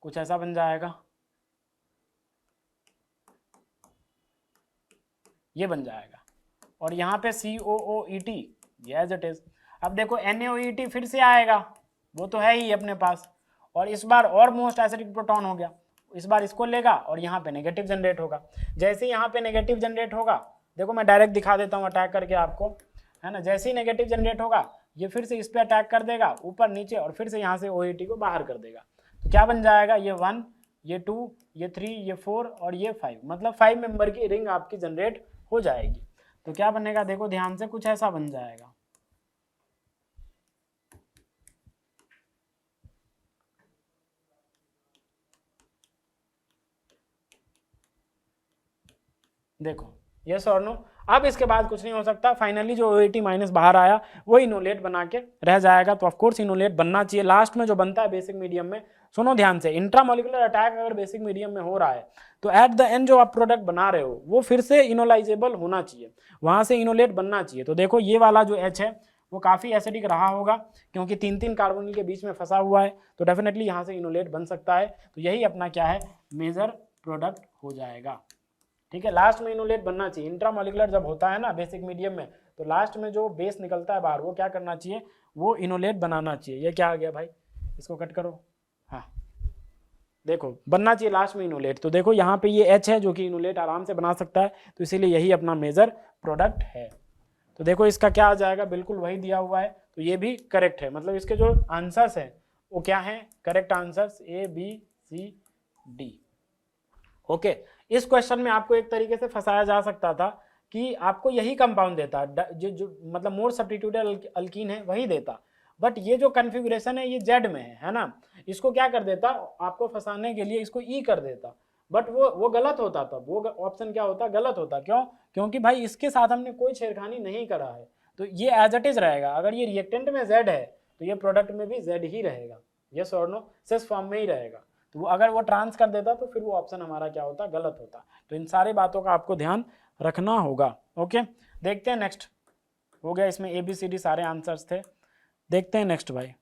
कुछ ऐसा बन जाएगा, ये बन जाएगा, और यहाँ पे COOET, ये एज इट इज। अब देखो NaOET फिर से आएगा, वो तो है ही अपने पास, और इस बार और मोस्ट एसिडिक प्रोटॉन हो गया, इस बार इसको लेगा और यहाँ पे नेगेटिव जनरेट होगा। जैसे यहाँ पे नेगेटिव जनरेट होगा, देखो मैं डायरेक्ट दिखा देता हूँ अटैक करके आपको, है ना, जैसे ही नेगेटिव जनरेट होगा ये फिर से इस पे अटैक कर देगा, ऊपर नीचे, और फिर से यहाँ से OET को बाहर कर देगा। तो क्या बन जाएगा, ये 1, ये 2, ये 3, ये 4 और ये 5, मतलब 5 मेंबर की रिंग आपकी जनरेट हो जाएगी। तो क्या बनेगा, देखो ध्यान से, कुछ ऐसा बन जाएगा। देखो यस और नो, अब इसके बाद कुछ नहीं हो सकता, फाइनली जो OET माइनस बाहर आया वो इनोलेट बना के रह जाएगा। तो ऑफकोर्स इनोलेट बनना चाहिए, लास्ट में जो बनता है बेसिक मीडियम में। सुनो ध्यान से, इंट्रामोलिकुलर अटैक अगर बेसिक मीडियम में हो रहा है तो एट द एंड जो आप प्रोडक्ट बना रहे हो वो फिर से इनोलाइजेबल होना चाहिए, वहां से इनोलेट बनना चाहिए। तो देखो ये वाला जो H है वो काफी एसिडिक रहा होगा, क्योंकि 3 कार्बोनिल के बीच में फंसा हुआ है, तो डेफिनेटली यहाँ से इनोलेट बन सकता है। तो यही अपना क्या है, मेजर प्रोडक्ट हो जाएगा। ठीक है, लास्ट में इनोलेट बनना चाहिए। इंट्रामोलिकुलर जब होता है ना बेसिक मीडियम में, तो लास्ट में जो बेस निकलता है बाहर वो क्या करना चाहिए, वो इनोलेट बनाना चाहिए। ये क्या आ गया भाई, इसको कट करो, हाँ देखो बनना चाहिए लास्ट में इनोलेट। तो देखो यहाँ पे ये H है जो कि इनोलेट आराम से बना सकता है, तो इसीलिए यही अपना मेजर प्रोडक्ट है। तो देखो इसका क्या आ जाएगा, बिल्कुल वही दिया हुआ है, तो ये भी करेक्ट है। मतलब इसके जो आंसर्स हैं वो क्या है, correct answers A B C D। Okay, इस क्वेश्चन में आपको एक तरीके से फंसाया जा सकता था कि आपको यही कंपाउंड देता, जो मतलब मोर सब्स्टिट्यूटेड अल्कीन है वही देता, बट ये जो कन्फिगुरेशन है ये जेड में है ना, इसको क्या कर देता, आपको फंसाने के लिए इसको ई कर देता, बट वो गलत होता, तब वो ऑप्शन क्या होता, गलत होता। क्यों, क्योंकि भाई इसके साथ हमने कोई छेड़खानी नहीं करा है, तो ये एज इट इज रहेगा। अगर ये रिएक्टेंट में जेड है तो ये प्रोडक्ट में भी जेड ही रहेगा, यस और नो, सिस फॉर्म में ही रहेगा। तो वो अगर वो ट्रांस कर देता तो फिर वो ऑप्शन हमारा क्या होता, गलत होता। तो इन सारी बातों का आपको ध्यान रखना होगा। ओके, देखते हैं नेक्स्ट। हो गया, इसमें ABCD सारे आंसर्स थे। देखते हैं नेक्स्ट भाई,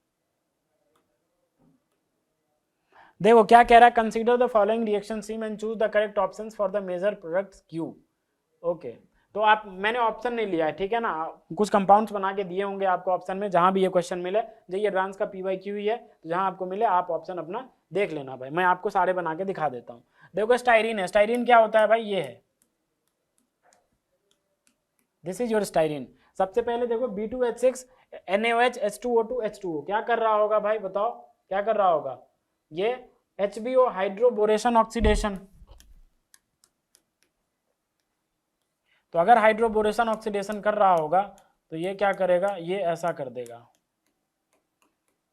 देखो क्या कह रहा है, consider the following reaction scheme and choose the correct options for the major products Q। Okay, तो आप, मैंने ऑप्शन नहीं लिया है, ठीक है ना, कुछ कंपाउंड्स बना के दिए होंगे आपको ऑप्शन में, जहां भी ये क्वेश्चन मिले, जो ये एडवांस का PYQ ही है, तो जहां आपको मिले आप ऑप्शन अपना देख लेना भाई। मैं आपको सारे बना के दिखा देता हूँ। देखो स्टाइरिन है, स्टाइरिन क्या होता है भाई, ये है, दिस इज योर स्टाइरिन। सबसे पहले देखो B2H6 NaOH H2O2 H2O क्या कर रहा होगा भाई, बताओ क्या कर रहा होगा, ये HBO हाइड्रोबोरेशन ऑक्सीडेशन। तो अगर हाइड्रोबोरेशन ऑक्सीडेशन कर रहा होगा तो ये क्या करेगा, ये ऐसा कर देगा,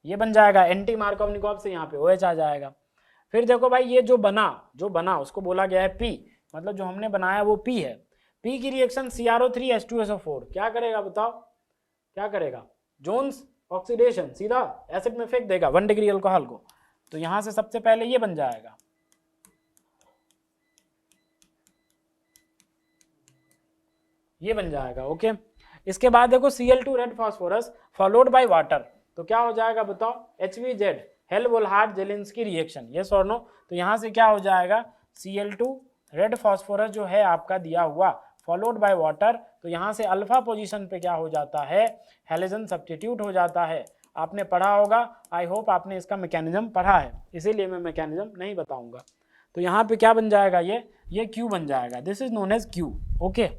ये बन जाएगा एंटी मार्कोवनिकॉफ से यहाँ पे OH आ जाएगा। फिर देखो भाई ये जो बना उसको बोला गया है P, मतलब जो हमने बनाया वो P है। P की रिएक्शन CrO3 H2SO4 क्या करेगा, बताओ क्या करेगा, जोन्स ऑक्सीडेशन, सीधा एसिड में फेंक देगा 1 डिग्री अल्कोहल को। तो यहां से सबसे पहले ये बन जाएगा, ये बन जाएगा। ओके, इसके बाद देखो Cl2 red phosphorus followed by water, तो क्या हो जाएगा बताओ, HVZ Helmholtz Zelensky reaction, yes और नो। तो यहाँ से क्या हो जाएगा, Cl2 रेड फास्फोरस जो है आपका दिया हुआ फॉलोड बाय वाटर, तो यहाँ से अल्फा पोजीशन पे क्या हो जाता है, हेलोजन सब्स्टिट्यूट हो जाता है। आपने पढ़ा होगा, आई होप आपने इसका मैकेनिज्म पढ़ा है, इसीलिए मैं मैकेनिज्म नहीं बताऊंगा। तो यहाँ पे क्या बन जाएगा, ये Q बन जाएगा, this is known as Q। Okay,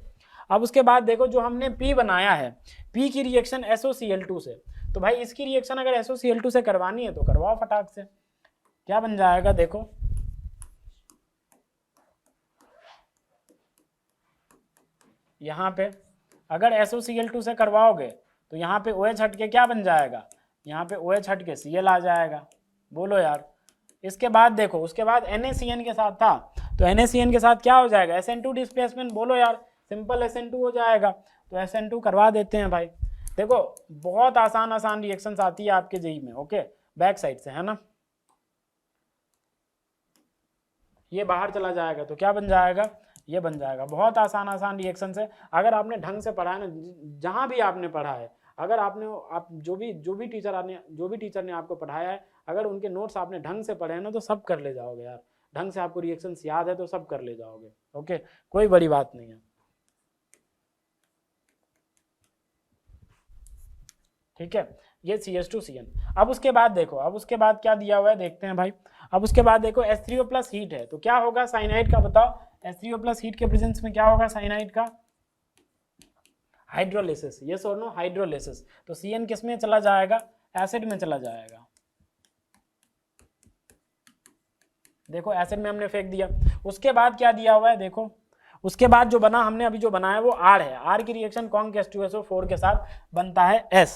अब उसके बाद देखो जो हमने P बनाया है, P की रिएक्शन SOCl2 से, तो भाई इसकी रिएक्शन अगर SOCl2 से करवानी है तो करवाओ फटाक से। क्या बन जाएगा देखो, यहाँ पे अगर SOCl2 से करवाओगे तो यहाँ पे OH हट के क्या बन जाएगा, यहाँ पे OH हट के Cl आ जाएगा। बोलो यार। इसके बाद देखो, उसके बाद NaCN के साथ था, तो NaCN के साथ क्या हो जाएगा, SN2 डिस्प्लेसमेंट, बोलो यार, सिंपल SN2 हो जाएगा। तो SN2 करवा देते हैं भाई। देखो बहुत आसान रिएक्शंस आती है आपके जेई में। ओके, बैक साइड से है ना, ये बाहर चला जाएगा तो क्या बन जाएगा, ये बन जाएगा। बहुत आसान रिएक्शन है, अगर आपने ढंग से पढ़ा है ना, जहां भी आपने पढ़ा है, अगर आप जो भी टीचर ने आपको पढ़ाया है, अगर उनके नोट्स आपने ढंग से पढ़े हैं ना तो सब कर ले जाओगे यार। ढंग से आपको रिएक्शंस याद है तो सब कर ले जाओगे। ओके, कोई बड़ी बात नहीं है, ठीक है। ये CH2CN। अब उसके बाद देखो, अब उसके बाद क्या दिया हुआ है देखते हैं भाई। अब उसके बाद देखो H3O प्लस हीट है, तो क्या होगा साइनाइड का, बताओ। H3O प्लस हीट के प्रेजेंस में क्या होगा साइनाइड का, हाइड्रोलिसिस, यस और नो, हाइड्रोलिसिस। तो CN किस में चला जाएगा, एसिड में चला जाएगा। देखो एसिड में हमने फेंक दिया। उसके बाद क्या दिया हुआ है देखो, उसके बाद जो बना, हमने अभी जो बनाया वो R है। R की रिएक्शन कौन के H2SO4 के साथ बनता है, S।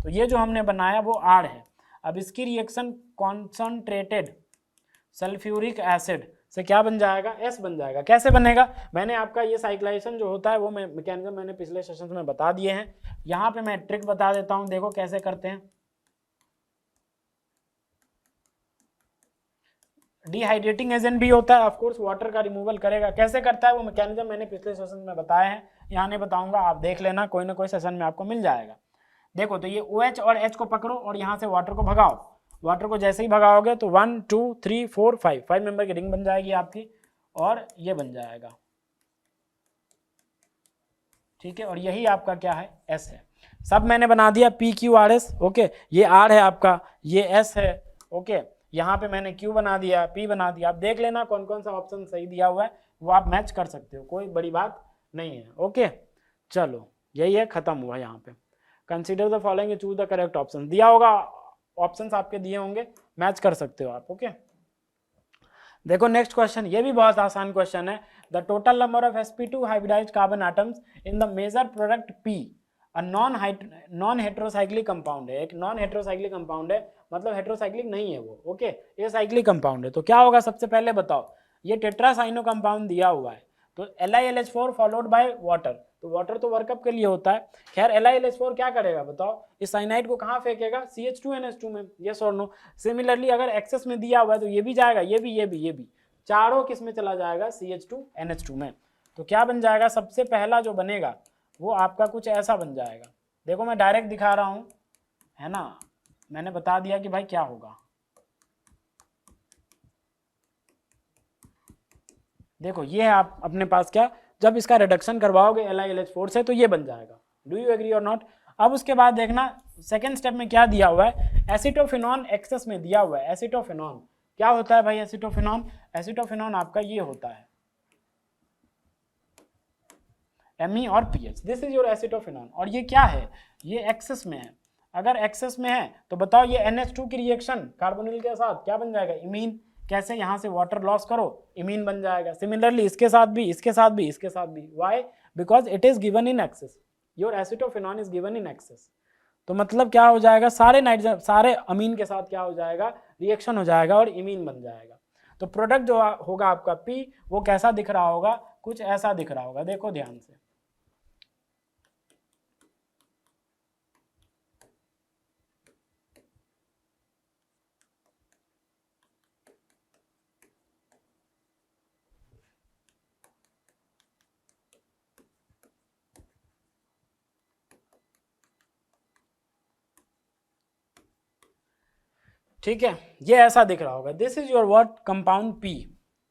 तो ये जो हमने बनाया वो R है। अब इसकी रिएक्शन कॉन्सनट्रेटेड सल्फ्यूरिक एसिड से क्या बन जाएगा, S बन जाएगा। कैसे बनेगा, मैंने आपका ये साइक्लाइजेशन जो होता है वो मैकेनिज्म मैंने पिछले सेशन में बता दिए हैं। यहाँ पे मैं ट्रिक बता देता हूँ, देखो कैसे करते हैं। डिहाइड्रेटिंग एजेंट भी होता है, ऑफ कोर्स वाटर का रिमूवल करेगा। कैसे करता है वो मैकेनिज्म मैंने पिछले सेशन में बताया है, यहाँ नहीं बताऊंगा, आप देख लेना, कोई ना कोई सेशन में आपको मिल जाएगा। देखो तो ये OH और H को पकड़ो और यहाँ से वाटर को भगाओ। वाटर को जैसे ही भगाओगे तो 1 2 3 4 5 मेंबर की रिंग बन जाएगी आपकी, और ये बन जाएगा, ठीक है। और यही आपका क्या है, S है। सब मैंने बना दिया, PQRS। ओके, ये R है आपका, ये S है। ओके, यहाँ पे मैंने Q बना दिया, P बना दिया। आप देख लेना कौन कौन सा ऑप्शन सही दिया हुआ है, वो आप मैच कर सकते हो, कोई बड़ी बात नहीं है। ओके, चलो यही है, खत्म हुआ यहाँ पे। Consider the following, choose the correct option, दिया होगा, ऑप्शंस आपके दिए होंगे, मैच कर सकते हो आप। ओके, देखो नेक्स्ट क्वेश्चन, ये भी बहुत आसान क्वेश्चन है। The total number of sp2 hybridized carbon atoms in the major product P non heterocyclic compound है। एक नॉन हेट्रोसाइक्लिक कंपाउंड है, मतलब हेट्रोसाइक्लिक नहीं है वो। ओके, ये साइक्लिक कंपाउंड है। तो क्या होगा, सबसे पहले बताओ, ये टेट्रासाइनो कंपाउंड दिया हुआ है, तो LiLH4 फॉलोड बाय वाटर, तो वाटर तो वर्कअप के लिए होता है। खैर LiLH4 क्या करेगा बताओ, इस साइनाइड को कहाँ फेंकेगा, CH2NH2 में, यस और नो। सिमिलरली अगर एक्सेस में दिया हुआ है तो ये भी जाएगा, ये भी, चारों किस में चला जाएगा, CH2NH2 में। तो क्या बन जाएगा, सबसे पहला जो बनेगा वो आपका कुछ ऐसा बन जाएगा। देखो मैं डायरेक्ट दिखा रहा हूं, है ना, मैंने बता दिया कि भाई क्या होगा। देखो ये है आप अपने पास क्या, जब इसका रिडक्शन करवाओगे LiLH4 से तो ये बन जाएगा। डू यू एग्री और नॉट। अब उसके बाद देखना सेकेंड स्टेप में क्या दिया हुआ है, एसिटोफिनॉन एक्सेस में दिया हुआ है। एसिटोफिनॉन क्या होता है भाई, एसिटोफिनॉन, एसिटोफिनॉन आपका ये होता है Me और PH, this is your acetophenone. और ये क्या है, ये एक्सेस में है। अगर एक्सेस में है तो बताओ ये NH2 की रिएक्शन कार्बोनिल के साथ क्या बन जाएगा, इमीन। कैसे, यहां से वाटर लॉस करो, इमीन बन जाएगा। सिमिलरली इसके साथ भी, इसके साथ भी, इसके साथ भी। Why, because it is given in excess, your acetophenone is given in excess. तो मतलब क्या हो जाएगा, सारे नाइट्रोजन, सारे अमीन के साथ क्या हो जाएगा, रिएक्शन हो जाएगा और इमीन बन जाएगा। तो प्रोडक्ट जो होगा आपका P, वो कैसा दिख रहा होगा, कुछ ऐसा दिख रहा होगा। देखो ध्यान से, ठीक है, ये ऐसा दिख रहा होगा, this is your what compound P.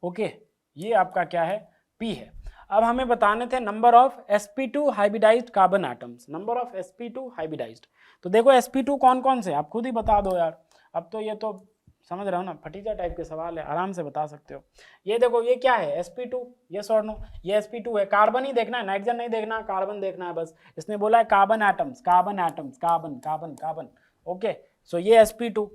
Okay, ये आपका क्या है, पी है। अब हमें बताने थे number of sp2 hybridized carbon atoms, number of sp2 hybridized. तो देखो sp2 कौन कौन से, आप खुद ही बता दो यार, अब तो ये तो समझ रहे हो ना, फटीचा टाइप के सवाल है, आराम से बता सकते हो। ये देखो ये क्या है, sp2, यस और नो, ये sp2 है, कार्बन ही देखना है, नाइट्रोजन नहीं देखना, कार्बन देखना है बस। इसने बोला है carbon atoms, carbon atoms, carbon carbon carbon. Okay, so ये sp2।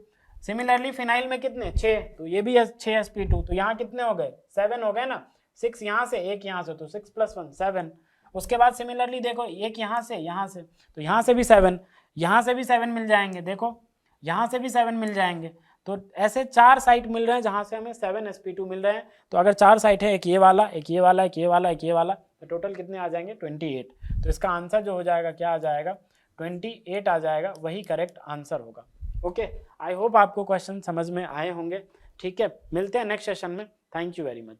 सिमिलरली फिनाइल में कितने, 6, तो ये भी 6 sp2, तो यहाँ कितने हो गए, 7 हो गए ना, 6 यहाँ से, एक यहाँ से, तो 6 + 1 7। उसके बाद सिमिलरली देखो एक यहाँ से, तो यहाँ से भी 7, यहाँ से भी 7 मिल जाएंगे, देखो यहाँ से भी 7 मिल जाएंगे। तो ऐसे 4 साइट मिल रहे हैं जहाँ से हमें 7 sp2 मिल रहे हैं। तो अगर 4 साइट है, एक ये वाला, एक ये वाला, एक ये वाला, एक ये वाला, तो टोटल कितने आ जाएंगे, 28। तो इसका आंसर जो हो जाएगा, क्या आ जाएगा, 28 आ जाएगा, वही करेक्ट आंसर होगा। ओके, आई होप आपको क्वेश्चन समझ में आए होंगे। ठीक है, मिलते हैं नेक्स्ट सेशन में। Thank you very much.